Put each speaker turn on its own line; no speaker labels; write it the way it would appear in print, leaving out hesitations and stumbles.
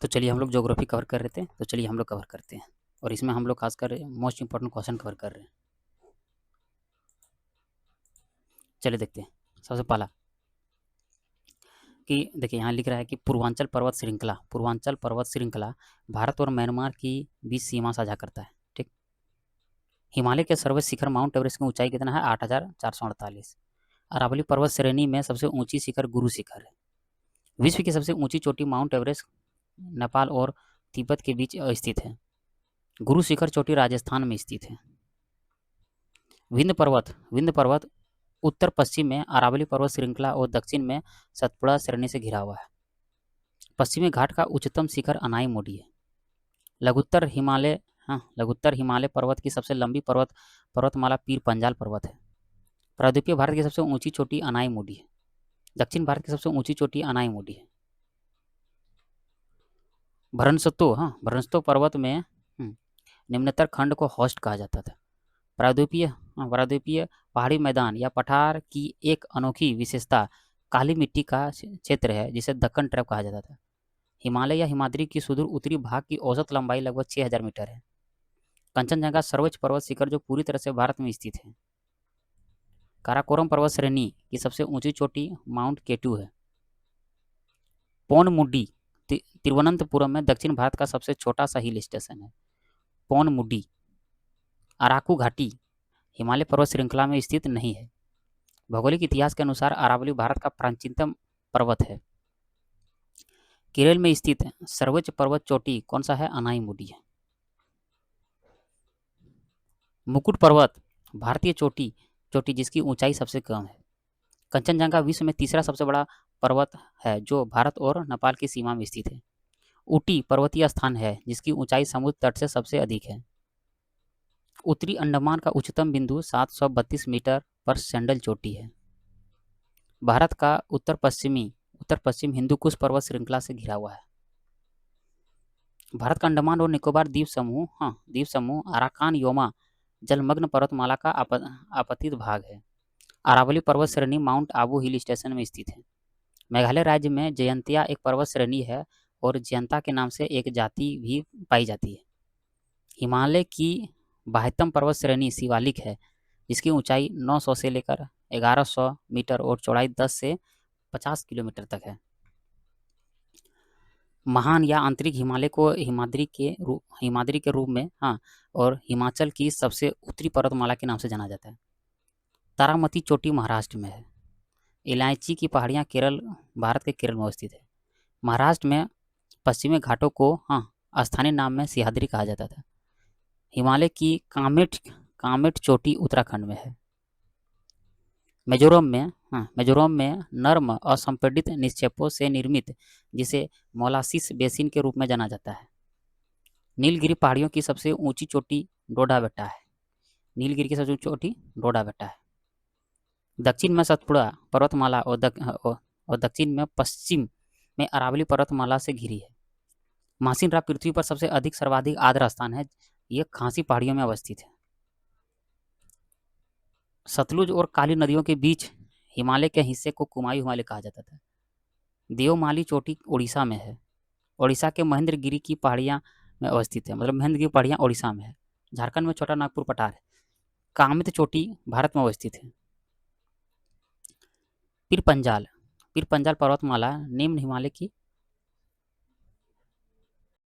तो चलिए हम लोग ज्योग्राफी कवर कर रहे थे, तो चलिए हम लोग कवर करते हैं। और इसमें हम लोग खासकर मोस्ट इंपॉर्टेंट क्वेश्चन कवर कर रहे हैं। चलिए देखते हैं। सबसे पहला कि देखिए यहाँ लिख रहा है कि पूर्वांचल पर्वत श्रृंखला भारत और म्यांमार की बीच सीमा साझा करता है। ठीक। हिमालय के सर्वोच्च शिखर माउंट एवरेस्ट की ऊंचाई कितना है? 8,448। अरावली पर्वत श्रेणी में सबसे ऊंची शिखर गुरु शिखर है। विश्व की सबसे ऊंची चोटी माउंट एवरेस्ट नेपाल और तिब्बत के बीच स्थित है। गुरु शिखर चोटी राजस्थान में स्थित है। विंध्य पर्वत उत्तर पश्चिम में अरावली पर्वत श्रृंखला और दक्षिण में सतपुड़ा श्रेणी से घिरा हुआ है। पश्चिमी घाट का उच्चतम शिखर अनाई मोडी है। लघुत्तर हिमालय पर्वत की सबसे लंबी पर्वतमाला पीर पंजाल पर्वत है। प्रायद्वीपीय भारत की सबसे ऊंची चोटी अनाई मोडी है। दक्षिण भारत की सबसे ऊंची चोटी अनाई मोडी है। भ्रंशतो पर्वत में निम्नतर खंड को हॉस्ट कहा जाता था। प्रायद्वीपीय पहाड़ी मैदान या पठार की एक अनोखी विशेषता काली मिट्टी का क्षेत्र है जिसे दक्कन ट्रैप कहा जाता था। हिमालय या हिमाद्री की सुदूर उत्तरी भाग की औसत लंबाई लगभग 6,000 मीटर है। कंचनजंगा सर्वोच्च पर्वत शिखर जो पूरी तरह से भारत में स्थित है। काराकोरम पर्वत श्रेणी की सबसे ऊंची चोटी माउंट केटू है। पोनमुडी तिरुवनंतपुरम में दक्षिण भारत का सबसे छोटा सा हिल स्टेशन है। पोनमुडी। अराकू घाटी हिमालय पर्वत श्रृंखला में स्थित नहीं है। भौगोलिक इतिहास के अनुसार अरावली भारत का प्राचीनतम पर्वत है। केरल में स्थित सर्वोच्च पर्वत चोटी कौन सा है? अनाई मुडी है। मुकुट पर्वत भारतीय चोटी जिसकी ऊंचाई सबसे कम है। कंचनजंगा विश्व में तीसरा सबसे बड़ा पर्वत है जो भारत और नेपाल की सीमा में स्थित है। ऊटी पर्वतीय स्थान है जिसकी ऊंचाई समुद्र तट से सबसे अधिक है। उत्तरी अंडमान का उच्चतम बिंदु 732 मीटर पर सैंडल चोटी है। भारत का उत्तर पश्चिम हिंदू कुश पर्वत श्रृंखला से घिरा हुआ है। भारत का अंडमान और निकोबार द्वीप समूह अराकान योमा जलमग्न पर्वतमाला का आपतित भाग है। अरावली पर्वत श्रेणी माउंट आबू हिल स्टेशन में स्थित है। मेघालय राज्य में जयंतिया एक पर्वत श्रेणी है और जयंता के नाम से एक जाति भी पाई जाती है। हिमालय की 72 पर्वत श्रेणी शिवालिक है जिसकी ऊंचाई 900 से लेकर 1100 मीटर और चौड़ाई 10 से 50 किलोमीटर तक है। महान या आंतरिक हिमालय को हिमाद्री के रूप में और हिमाचल की सबसे उत्तरी पर्वतमाला के नाम से जाना जाता है। तारामती चोटी महाराष्ट्र में है। इलायची की पहाड़ियाँ भारत के केरल में अवस्थित है। महाराष्ट्र में पश्चिमी घाटों को स्थानीय नाम में सिंहाद्री कहा जाता था। हिमालय की कामेट चोटी उत्तराखंड में है। मिजोरम में नर्म असंपीड़ित निक्षेपों से निर्मित जिसे मोलासिस बेसिन के रूप में जाना जाता है। नीलगिरी पहाड़ियों की सबसे ऊंची चोटी डोडा बेट्टा है। दक्षिण में सतपुड़ा पर्वतमाला और दक्षिण में पश्चिम में अरावली पर्वतमाला से घिरी है। मासिनराम पृथ्वी पर सबसे सर्वाधिक आर्द्र स्थान है। यह खासी पहाड़ियों में अवस्थित है। सतलुज और काली नदियों के बीच हिमालय के हिस्से को कुमायूं हिमालय कहा जाता था। देवमाली चोटी उड़ीसा में है। उड़ीसा के महेंद्रगिरी की पहाड़ियाँ में अवस्थित है, मतलब महेंद्रगिरी की पहाड़ियाँ उड़ीसा में है। झारखंड में छोटा नागपुर पठार है। कामित चोटी भारत में अवस्थित है। पीर पंजाल पर्वतमाला निम्न हिमालय की